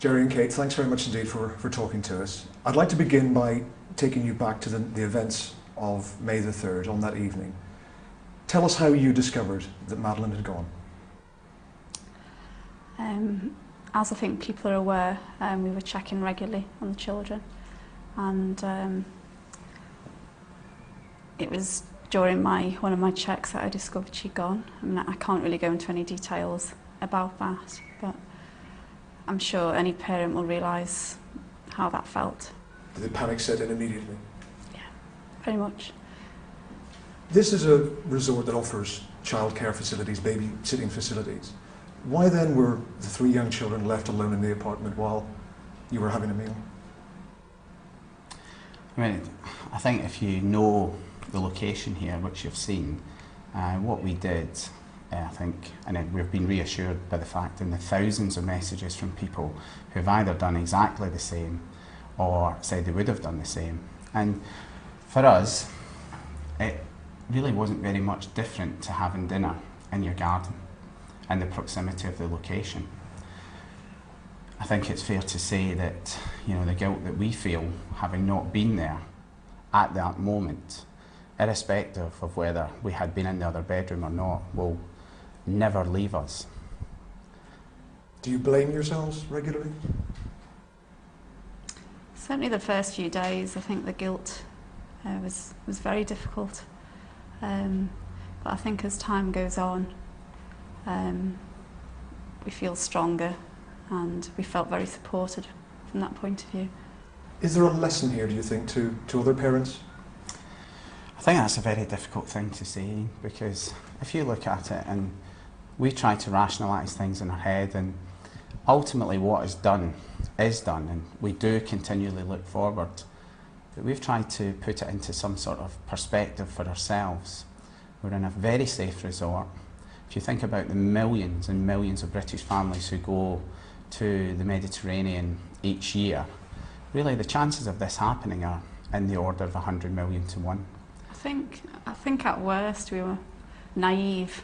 Jerry and Kate, thanks very much indeed for talking to us. I'd like to begin by taking you back to the events of May the 3rd, on that evening. Tell us how you discovered that Madeleine had gone. As I think people are aware, we were checking regularly on the children, and it was during one of my checks that I discovered she'd gone. I mean, I can't really go into any details about that, but I'm sure any parent will realise how that felt. Did the panic set in immediately? Yeah, very much. This is a resort that offers childcare facilities, babysitting facilities. Why then were the 3 young children left alone in the apartment while you were having a meal? I mean, I think if you know the location here, which you've seen, what we did, I think, and we've been reassured by the fact in the thousands of messages from people who've either done exactly the same or said they would have done the same. And for us, it really wasn't very much different to having dinner in your garden and the proximity of the location. I think it's fair to say that, you know, the guilt that we feel having not been there at that moment, irrespective of whether we had been in the other bedroom or not, will never leave us. Do you blame yourselves regularly? Certainly the first few days, I think the guilt was very difficult. But I think as time goes on, we feel stronger, and we felt very supported from that point of view. Is there a lesson here, do you think, to other parents? I think that's a very difficult thing to say, because if you look at it, and we try to rationalise things in our head, and ultimately what is done, and we do continually look forward, but we've tried to put it into some sort of perspective for ourselves. We're in a very safe resort. If you think about the millions and millions of British families who go to the Mediterranean each year, really the chances of this happening are in the order of 100 million to 1. I think at worst we were naive.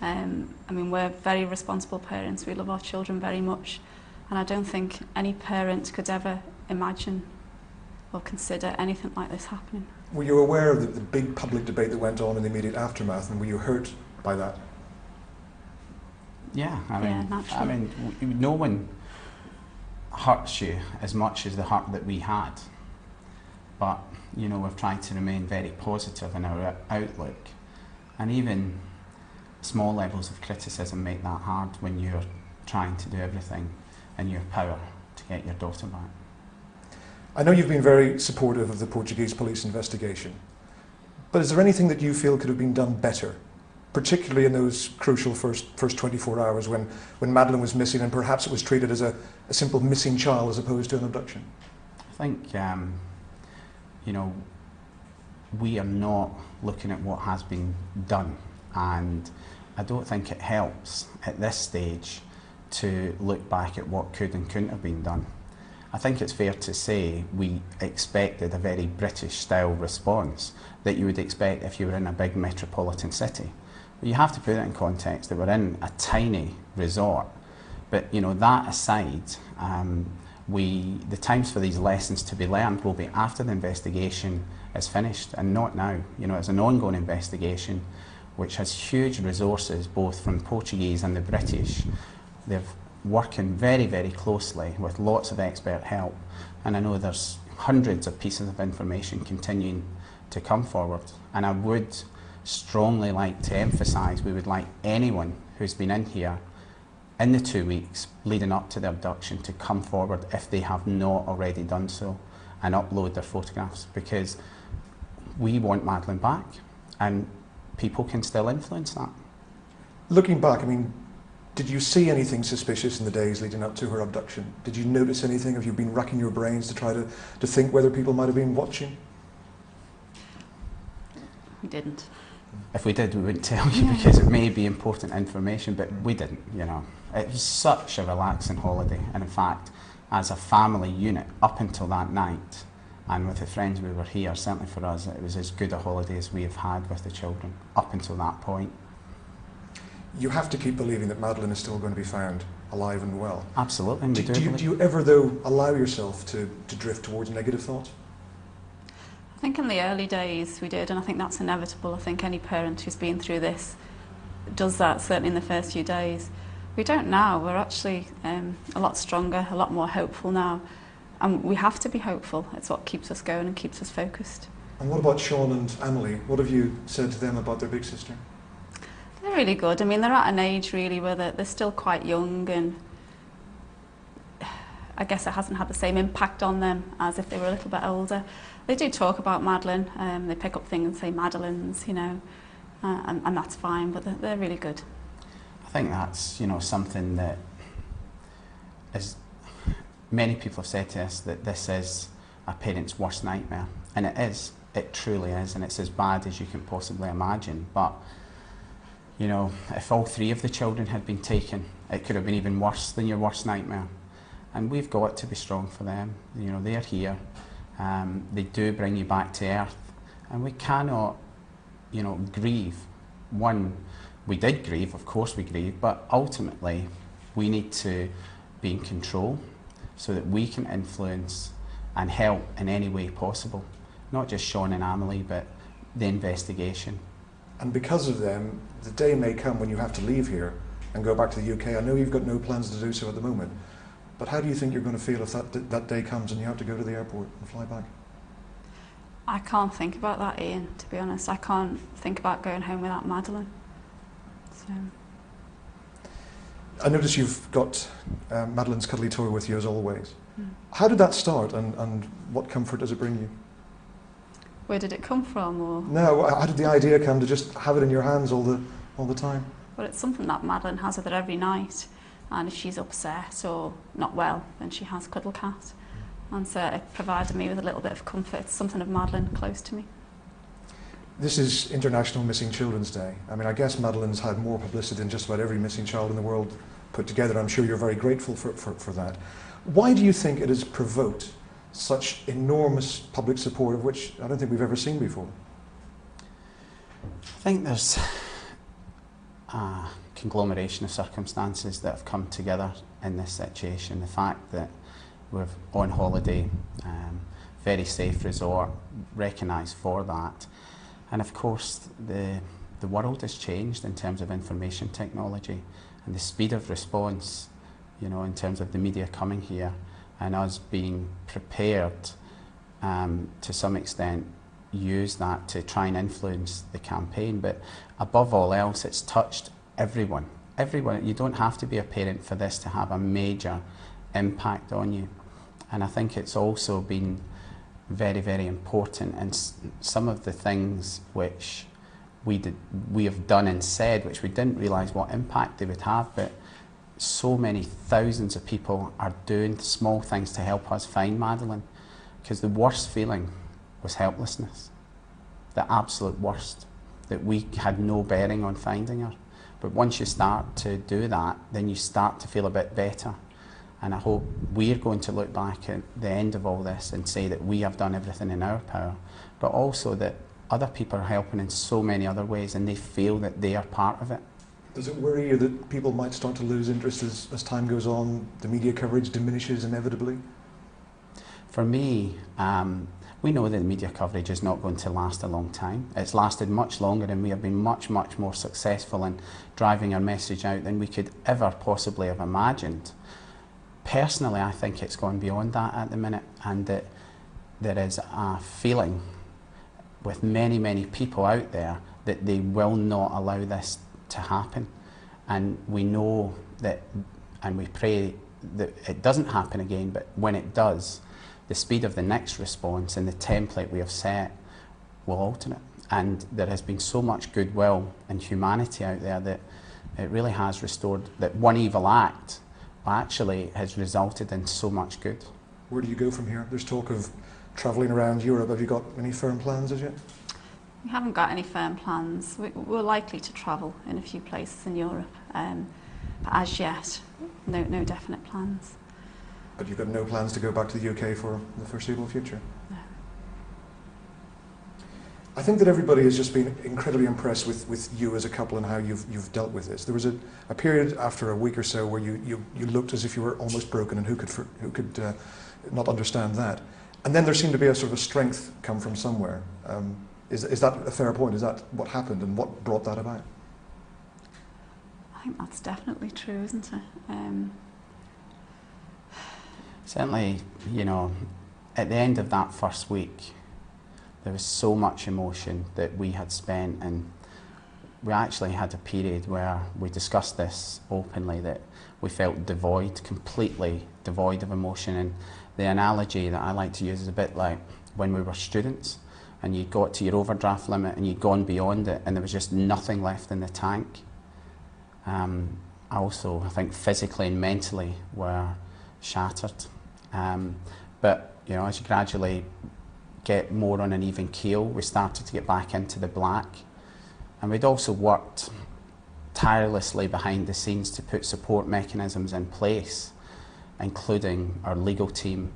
I mean, we're very responsible parents. We love our children very much, and I don't think any parent could ever imagine or consider anything like this happening. Were you aware of the big public debate that went on in the immediate aftermath, and were you hurt by that? Yeah, naturally. I mean, no one hurts you as much as the hurt that we had. But, you know, we've tried to remain very positive in our outlook. And even small levels of criticism make that hard when you're trying to do everything in your power to get your daughter back. I know you've been very supportive of the Portuguese police investigation, but is there anything that you feel could have been done better, particularly in those crucial first 24 hours when Madeleine was missing, and perhaps it was treated as a simple missing child as opposed to an abduction? I think, you know, we are not looking at what has been done, and I don't think it helps at this stage to look back at what could and couldn't have been done. I think it's fair to say we expected a very British style response that you would expect if you were in a big metropolitan city. But you have to put it in context that we're in a tiny resort. But, you know, that aside, the times for these lessons to be learned will be after the investigation is finished, and not now. You know, it's an ongoing investigation which has huge resources both from Portuguese and the British. They're working very, very closely with lots of expert help, and I know there's hundreds of pieces of information continuing to come forward, and I would strongly like to emphasise we would like anyone who's been in here in the 2 weeks leading up to the abduction to come forward if they have not already done so and upload their photographs, because we want Madeleine back and people can still influence that. Looking back, I mean, did you see anything suspicious in the days leading up to her abduction? Did you notice anything? Have you been racking your brains to try to think whether people might have been watching? We didn't. If we did, we wouldn't tell you because it may be important information, but we didn't, you know. It was such a relaxing holiday, and in fact, as a family unit, up until that night, and with the friends we were here, certainly for us, it was as good a holiday as we have had with the children, up until that point. You have to keep believing that Madeleine is still going to be found. alive and well. Absolutely. And Do you ever, though, allow yourself to drift towards negative thoughts? I think in the early days we did, and I think that's inevitable. I think any parent who's been through this does that, certainly in the first few days. We don't now. We're actually a lot stronger, a lot more hopeful now. And we have to be hopeful. It's what keeps us going and keeps us focused. And what about Sean and Amelie? What have you said to them about their big sister? They're really good. I mean, they're at an age really where they're still quite young, and I guess it hasn't had the same impact on them as if they were a little bit older. They do talk about Madeleine. They pick up things and say Madelines, you know, and that's fine, but they're really good. I think that's, you know, something that is, many people have said to us that this is a parent's worst nightmare, and it is. It truly is, and it's as bad as you can possibly imagine. But, you know, if all three of the children had been taken, it could have been even worse than your worst nightmare. And we've got to be strong for them. You know, they're here. They do bring you back to earth, and we cannot, you know, grieve. One, we did grieve, of course we grieve, but ultimately we need to be in control so that we can influence and help in any way possible. Not just Sean and Amelie, but the investigation. And because of them, the day may come when you have to leave here and go back to the UK. I know you've got no plans to do so at the moment, but how do you think you're going to feel if that day comes and you have to go to the airport and fly back? I can't think about that, Ian, to be honest. I can't think about going home without Madeleine. So. I notice you've got Madeleine's cuddly toy with you as always. How did that start, and what comfort does it bring you? Where did it come from? Or? No, how did the idea come to just have it in your hands all the time? Well, it's something that Madeleine has with her every night, and if she's upset or not well, then she has Cuddle Cat. And so it provided me with a little bit of comfort. It's something of Madeleine close to me. This is International Missing Children's Day. I mean, I guess Madeleine's had more publicity than just about every missing child in the world put together. I'm sure you're very grateful for that. Why do you think it has provoked such enormous public support, of which I don't think we've ever seen before? I think there's a conglomeration of circumstances that have come together in this situation. The fact that we're on holiday, very safe resort, recognised for that. And of course, the world has changed in terms of information technology and the speed of response, you know, in terms of the media coming here and us being prepared to some extent use that to try and influence the campaign. But above all else, it's touched everyone. Everyone. You don't have to be a parent for this to have a major impact on you. And I think it's also been very, very important, and some of the things which we have done and said, which we didn't realise what impact they would have, but so many thousands of people are doing small things to help us find Madeleine, because the worst feeling was helplessness, the absolute worst, that we had no bearing on finding her. But once you start to do that, then you start to feel a bit better. And I hope we're going to look back at the end of all this and say that we have done everything in our power, but also that other people are helping in so many other ways and they feel that they are part of it. Does it worry you that people might start to lose interest as time goes on, the media coverage diminishes inevitably? For me, we know that the media coverage is not going to last a long time. It's lasted much longer, and we have been much, much more successful in driving our message out than we could ever possibly have imagined. Personally, I think it's gone beyond that at the minute, and that there is a feeling with many, many people out there that they will not allow this to happen. And we know that, and we pray that it doesn't happen again, but when it does, the speed of the next response and the template we have set will alter it. And there has been so much goodwill and humanity out there that it really has restored, that one evil act actually has resulted in so much good. Where do you go from here? There's talk of travelling around Europe. Have you got any firm plans as yet? We haven't got any firm plans. We're likely to travel in a few places in Europe, but as yet, no definite plans. But you've got no plans to go back to the UK for the foreseeable future? No. I think that everybody has just been incredibly impressed with you as a couple and how you've dealt with this. There was a period after a week or so where you looked as if you were almost broken, and who could not understand that? And then there seemed to be a sort of a strength come from somewhere. Is that a fair point? Is that what happened, and what brought that about? I think that's definitely true, isn't it? Certainly, you know, at the end of that first week, there was so much emotion that we had spent, and we actually had a period where we discussed this openly, that we felt devoid, completely devoid of emotion. And the analogy that I like to use is a bit like when we were students and you got to your overdraft limit and you'd gone beyond it and there was just nothing left in the tank. I think physically and mentally were shattered. But you know, as you gradually get more on an even keel, we started to get back into the black. And we'd also worked tirelessly behind the scenes to put support mechanisms in place, including our legal team,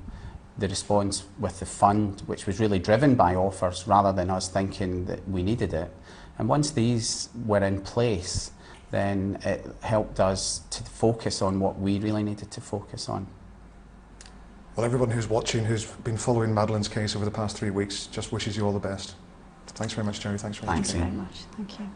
the response with the fund, which was really driven by offers rather than us thinking that we needed it. And once these were in place, then it helped us to focus on what we really needed to focus on. Well, everyone who's watching, who's been following Madeleine's case over the past 3 weeks, just wishes you all the best. Thanks very much, Jerry. Thanks very much. Thanks very much. Thank you.